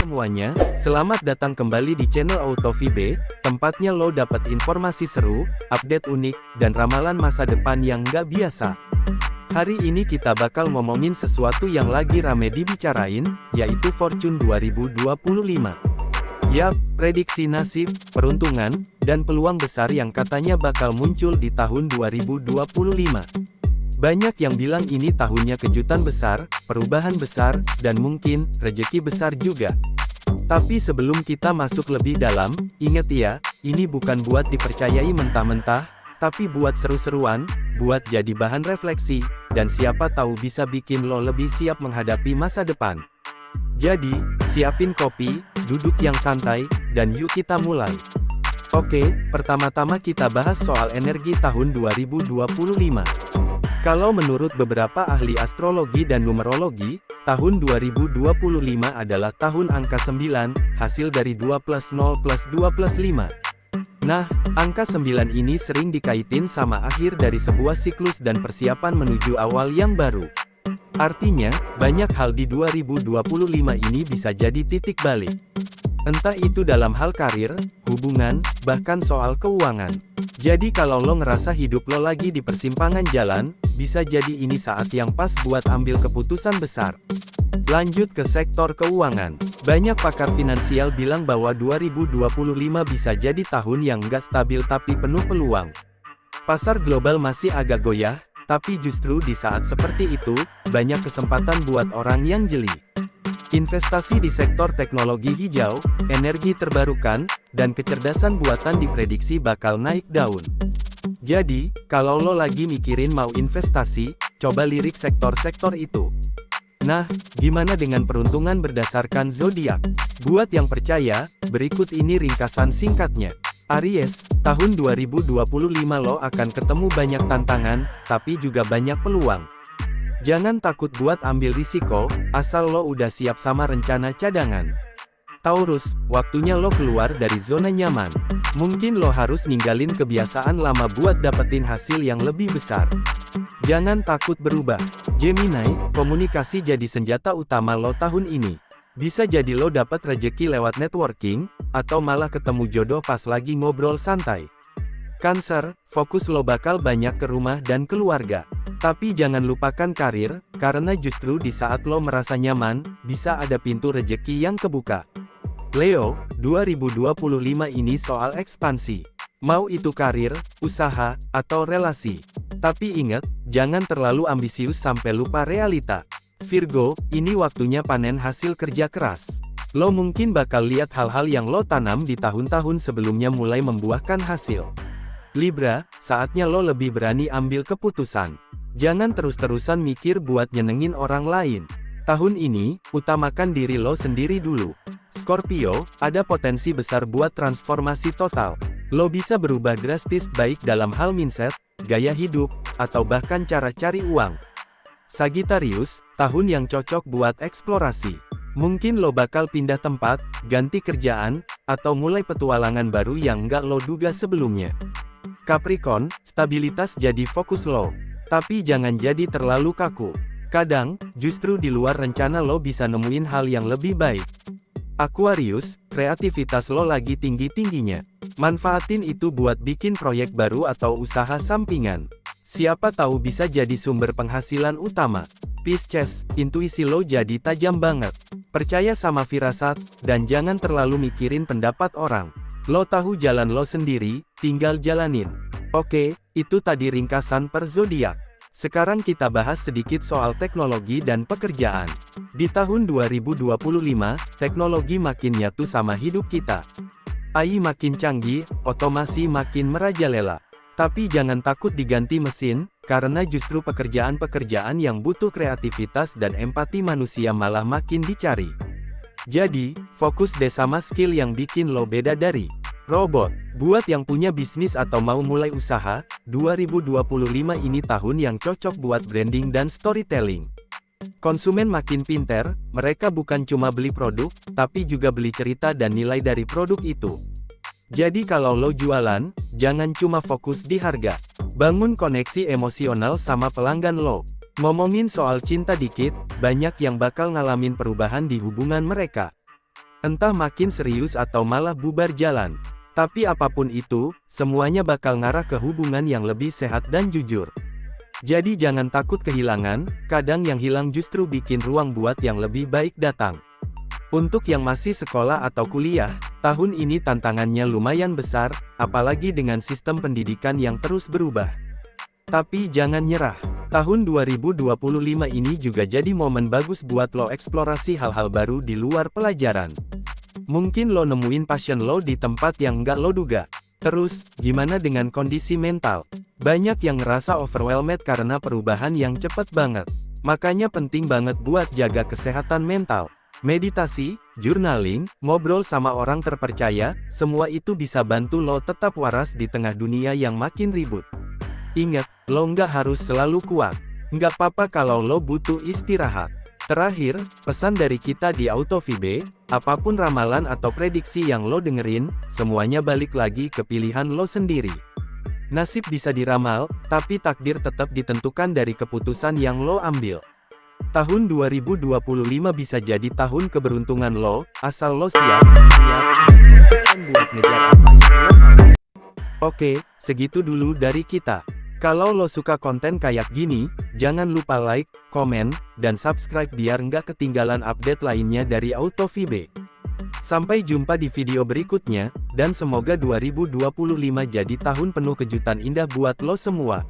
Semuanya, selamat datang kembali di channel AutoVB, tempatnya lo dapat informasi seru, update unik, dan ramalan masa depan yang nggak biasa. Hari ini kita bakal ngomongin sesuatu yang lagi rame dibicarain, yaitu Fortune 2025. Yap, prediksi nasib, peruntungan, dan peluang besar yang katanya bakal muncul di tahun 2025. Banyak yang bilang ini tahunnya kejutan besar, perubahan besar, dan mungkin rezeki besar juga. Tapi sebelum kita masuk lebih dalam, ingat ya, ini bukan buat dipercayai mentah-mentah, tapi buat seru-seruan, buat jadi bahan refleksi, dan siapa tahu bisa bikin lo lebih siap menghadapi masa depan. Jadi, siapin kopi, duduk yang santai, dan yuk kita mulai. Oke, pertama-tama kita bahas soal energi tahun 2025. Kalau menurut beberapa ahli astrologi dan numerologi, tahun 2025 adalah tahun angka 9, hasil dari 2 plus 0 plus 2 plus 5. Nah, angka 9 ini sering dikaitin sama akhir dari sebuah siklus dan persiapan menuju awal yang baru. Artinya, banyak hal di 2025 ini bisa jadi titik balik. Entah itu dalam hal karir, hubungan, bahkan soal keuangan. Jadi kalau lo ngerasa hidup lo lagi di persimpangan jalan, bisa jadi ini saat yang pas buat ambil keputusan besar. Lanjut ke sektor keuangan. Banyak pakar finansial bilang bahwa 2025 bisa jadi tahun yang nggak stabil tapi penuh peluang. Pasar global masih agak goyah, tapi justru di saat seperti itu, banyak kesempatan buat orang yang jeli. Investasi di sektor teknologi hijau, energi terbarukan, dan kecerdasan buatan diprediksi bakal naik daun. Jadi, kalau lo lagi mikirin mau investasi, coba lirik sektor-sektor itu. Nah, gimana dengan peruntungan berdasarkan zodiak? Buat yang percaya, berikut ini ringkasan singkatnya. Aries, tahun 2025 lo akan ketemu banyak tantangan, tapi juga banyak peluang. Jangan takut buat ambil risiko, asal lo udah siap sama rencana cadangan. Taurus, waktunya lo keluar dari zona nyaman. Mungkin lo harus ninggalin kebiasaan lama buat dapetin hasil yang lebih besar. Jangan takut berubah. Gemini, komunikasi jadi senjata utama lo tahun ini. Bisa jadi lo dapat rejeki lewat networking, atau malah ketemu jodoh pas lagi ngobrol santai. Cancer, fokus lo bakal banyak ke rumah dan keluarga. Tapi jangan lupakan karir, karena justru di saat lo merasa nyaman, bisa ada pintu rejeki yang kebuka. Leo, 2025 ini soal ekspansi. Mau itu karir, usaha, atau relasi. Tapi ingat, jangan terlalu ambisius sampai lupa realita. Virgo, ini waktunya panen hasil kerja keras. Lo mungkin bakal lihat hal-hal yang lo tanam di tahun-tahun sebelumnya mulai membuahkan hasil. Libra, saatnya lo lebih berani ambil keputusan. Jangan terus-terusan mikir buat nyenengin orang lain. Tahun ini, utamakan diri lo sendiri dulu. Scorpio, ada potensi besar buat transformasi total. Lo bisa berubah drastis baik dalam hal mindset, gaya hidup, atau bahkan cara cari uang. Sagittarius, tahun yang cocok buat eksplorasi. Mungkin lo bakal pindah tempat, ganti kerjaan, atau mulai petualangan baru yang nggak lo duga sebelumnya. Capricorn, stabilitas jadi fokus lo. Tapi jangan jadi terlalu kaku. Kadang, justru di luar rencana lo bisa nemuin hal yang lebih baik. Aquarius, kreativitas lo lagi tinggi-tingginya. Manfaatin itu buat bikin proyek baru atau usaha sampingan. Siapa tahu bisa jadi sumber penghasilan utama. Pisces, intuisi lo jadi tajam banget. Percaya sama firasat, dan jangan terlalu mikirin pendapat orang. Lo tahu jalan lo sendiri, tinggal jalanin. Oke, itu tadi ringkasan per zodiak. Sekarang kita bahas sedikit soal teknologi dan pekerjaan. Di tahun 2025, teknologi makin nyatu sama hidup kita. AI makin canggih, otomasi makin merajalela. Tapi jangan takut diganti mesin, karena justru pekerjaan-pekerjaan yang butuh kreativitas dan empati manusia malah makin dicari. Jadi, fokus deh sama skill yang bikin lo beda dari robot. Buat yang punya bisnis atau mau mulai usaha, 2025 ini tahun yang cocok buat branding dan storytelling. Konsumen makin pinter, mereka bukan cuma beli produk, tapi juga beli cerita dan nilai dari produk itu. Jadi kalau lo jualan, jangan cuma fokus di harga. Bangun koneksi emosional sama pelanggan lo. Ngomongin soal cinta dikit, banyak yang bakal ngalamin perubahan di hubungan mereka. Entah makin serius atau malah bubar jalan. Tapi apapun itu, semuanya bakal ngarah ke hubungan yang lebih sehat dan jujur. Jadi jangan takut kehilangan, kadang yang hilang justru bikin ruang buat yang lebih baik datang. Untuk yang masih sekolah atau kuliah, tahun ini tantangannya lumayan besar, apalagi dengan sistem pendidikan yang terus berubah. Tapi jangan nyerah. Tahun 2025 ini juga jadi momen bagus buat lo eksplorasi hal-hal baru di luar pelajaran. Mungkin lo nemuin passion lo di tempat yang nggak lo duga. Terus, gimana dengan kondisi mental? Banyak yang ngerasa overwhelmed karena perubahan yang cepat banget. Makanya penting banget buat jaga kesehatan mental. Meditasi, journaling, ngobrol sama orang terpercaya, semua itu bisa bantu lo tetap waras di tengah dunia yang makin ribut. Ingat, lo nggak harus selalu kuat. Nggak apa-apa kalau lo butuh istirahat. Terakhir, pesan dari kita di AutoVibe, apapun ramalan atau prediksi yang lo dengerin, semuanya balik lagi ke pilihan lo sendiri. Nasib bisa diramal, tapi takdir tetap ditentukan dari keputusan yang lo ambil. Tahun 2025 bisa jadi tahun keberuntungan lo, asal lo siap, dan konsisten buat ngejar apa yang lo mau. Oke, segitu dulu dari kita. Kalau lo suka konten kayak gini, jangan lupa like, komen, dan subscribe biar nggak ketinggalan update lainnya dari AutoVibe. Sampai jumpa di video berikutnya, dan semoga 2025 jadi tahun penuh kejutan indah buat lo semua.